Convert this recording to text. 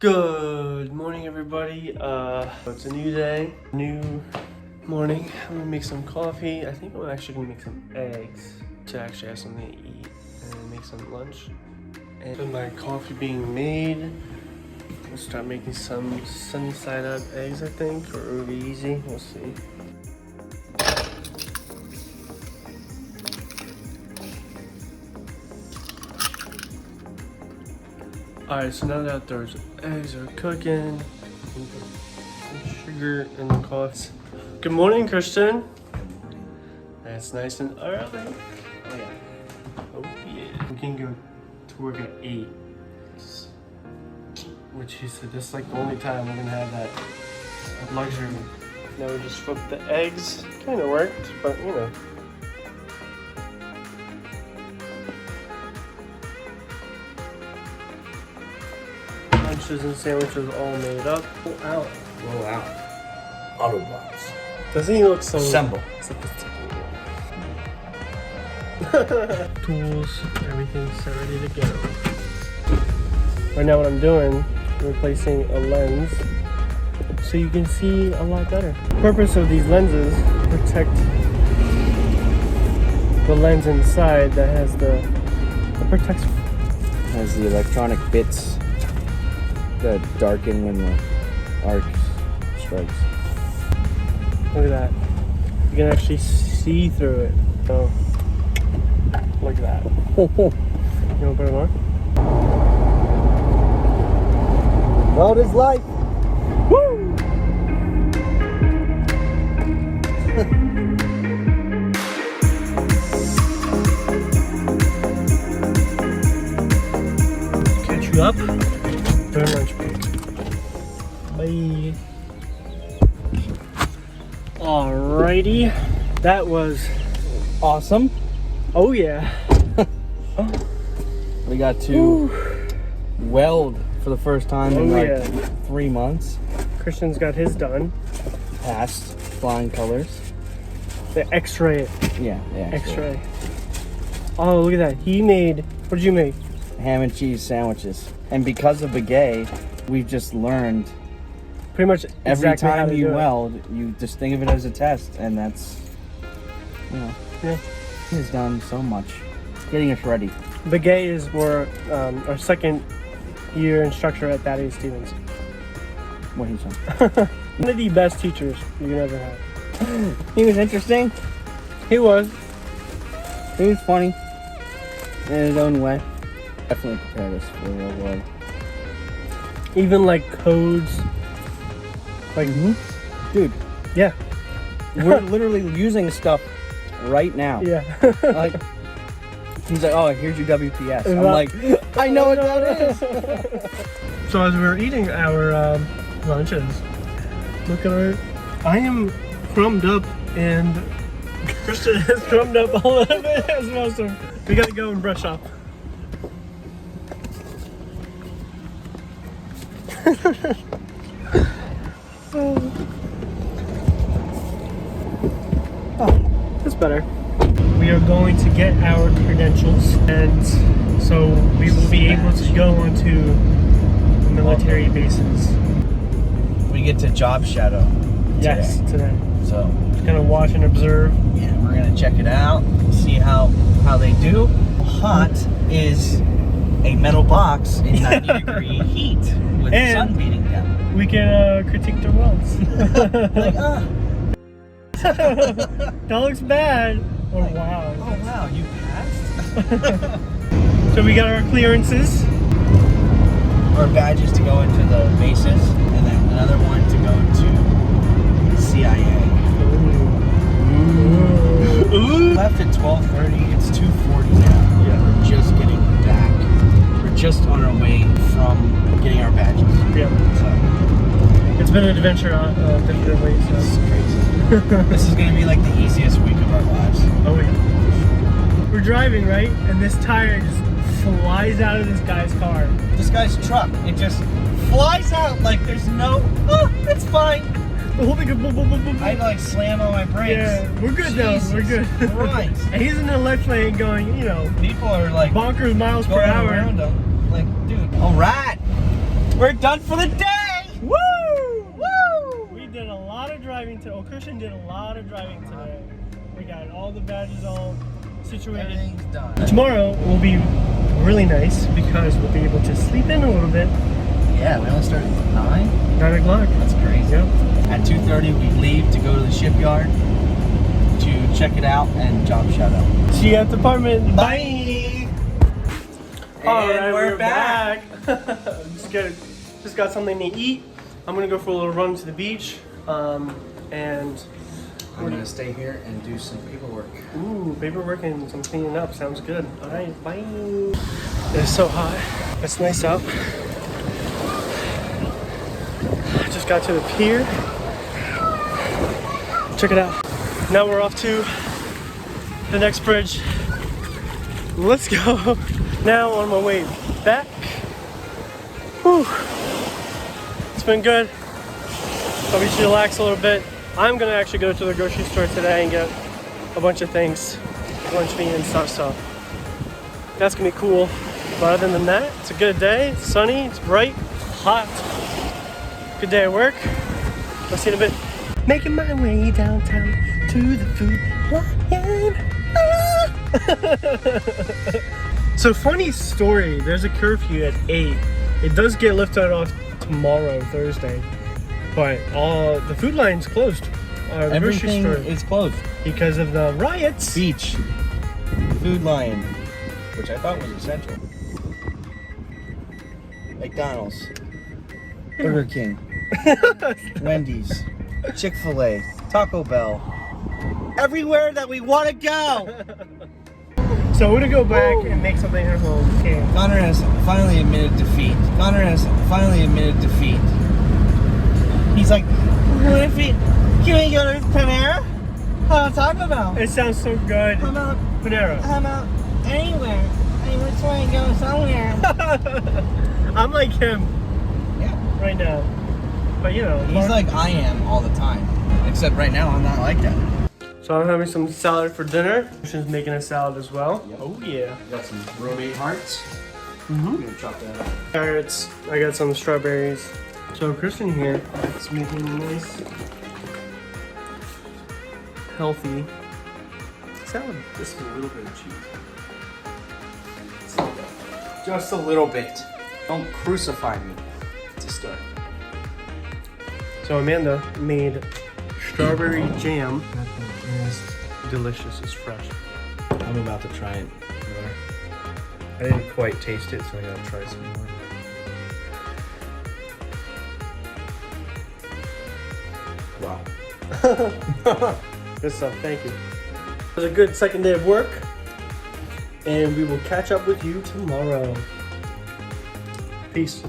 Good morning, everybody. It's a new day, new morning. I'm gonna make some coffee. I think I'm actually gonna make some eggs to actually have something to eat and make some lunch. And with my coffee being made, we'll start making some sunny side up eggs, I think, or it'll be easy. We'll see. Alright, so now that those eggs are cooking, put some sugar in the coffee. Good morning, Christian. That's nice and early. Oh yeah. Oh yeah. We can go to work at 8. Which he said this is like the only time we're gonna have that luxury. Now we just flip the eggs. Kinda worked, but you know. Lunches and sandwiches all made up. Roll out. Roll out. Autobots. Doesn't he look so Assemble. sophisticated? Tools, everything's set ready to go. Right now what I'm doing, replacing a lens so you can see a lot better. The purpose of these lenses, protect the lens inside that has it protects. Has the electronic bits that darken when the arc strikes. Look at that. You can actually see through it. So, look at that. You want to put it on? Weld is life. Woo! Catch you up. During lunch break. Bye. Alrighty. That was awesome. Oh yeah. We got to weld for the first time in like 3 months. Christian's got his done. Passed flying colors. The X-ray it. Yeah, X-ray. Oh, look at that. He made, what did you make? Ham and cheese sandwiches. And because of Begay, we've just learned Pretty much every exactly how time to you do it. weld, you just think of it as a test, and that's, you know, Yeah. he's done so much. Getting us ready. Begay is our second year instructor at Thaddeus Stevens. What he's done. One of the best teachers you can ever have. He was interesting. He was. He was funny in his own way. Definitely prepared us for the real world. Even like codes. Like, Dude, yeah. we're literally using stuff right now. Yeah. Like, he's like, oh, here's your WPS. I'm like, I know what that is. So as we were eating our lunches, look at I am crumbed up and Christian is crumbed up a little bit as well, so we gotta go and brush up. Oh, that's better. We are going to get our credentials, and so we will be able to go onto military bases. We get to job shadow. Yes, today. So, Just gonna watch and observe. yeah, we're gonna check it out, see how they do. Hot is a metal box in 90-degree heat with the And sun beating down. we can critique the welds. Like, That looks bad. Oh like, wow. Oh wow, you passed? So we got our clearances. Our badges to go into the bases, and then another one to go to CIA. Ooh. Left at 12:30. It's 2:40 now. Yeah. We're just getting back. We're just on our way from getting our badges. Yeah. So It's been an adventure, definitely. it's So. crazy. This is gonna be like the easiest week of our lives. Oh yeah. We're driving, right? And this tire just flies out of this guy's car. This guy's truck, it just flies out like there's no. Oh, it's fine. The whole thing goes boom, boom, boom, boom, boom. I had to like slam on my brakes. Yeah, we're good though. We're good. Jesus Christ. And he's in the left lane going, you know, People are like bonkers miles per going hour. around him. Like, dude, all right. We're done for the day! Woo! Woo! We did a lot of driving today. Oh, Christian did a lot of driving today. We got all the badges all situated. Everything's done. Tomorrow will be really nice because we'll be able to sleep in a little bit. Yeah, we only started at 9? 9 o'clock. That's crazy. Yep. At 2:30 we leave to go to the shipyard to check it out and job shadow. See you at the apartment. Bye! All And right, we're back. just got something to eat. I'm gonna go for a little run to the beach, and I'm gonna stay here and do some paperwork. ooh, paperwork and some cleaning up. Sounds good. All right, bye. It's so hot. It's nice out. I just got to the pier. Check it out. Now we're off to the next bridge. Let's go. Now on my way back. Whew. It's been good. Probably should relax a little bit. I'm gonna actually go to the grocery store today and get a bunch of things, lunch meat and stuff. So that's gonna be cool. But other than that, it's a good day. It's sunny. It's bright. Hot. Good day at work. I'll see you in a bit. Making my way downtown to the Food Lion. So funny story, there's a curfew at 8. It does get lifted off tomorrow, Thursday. But the Food Lion's closed. The grocery Everything store, is closed. because of the riots. Beach, Food Lion, which I thought was essential. McDonald's, Burger King, Wendy's, Chick-fil-A, Taco Bell. Everywhere that we want to go! So we're gonna go back and make something at home. Okay. Connor has finally admitted defeat. He's like, what if can we go to Panera? How about Taco Bell? It sounds so good. How about Panera. anywhere? I mean, which way go somewhere? I'm like him Yeah. right now. But you know. He's like I am all the time. Except right now I'm not like that. So I'm having some salad for dinner. Christian's making a salad as well. Yep. Oh yeah. Got some romaine hearts. Mm-hmm. I'm gonna chop that up. Carrots. I got some strawberries. So Christian here is making a nice, healthy salad. Just a little bit of cheese. Just a little bit. Don't crucify me to start. So Amanda made strawberry jam. It's delicious. It's fresh. I'm about to try it more. I didn't quite taste it, so I gotta try some more. Wow. Good stuff. Thank you. It was a good second day of work, and we will catch up with you tomorrow. Peace.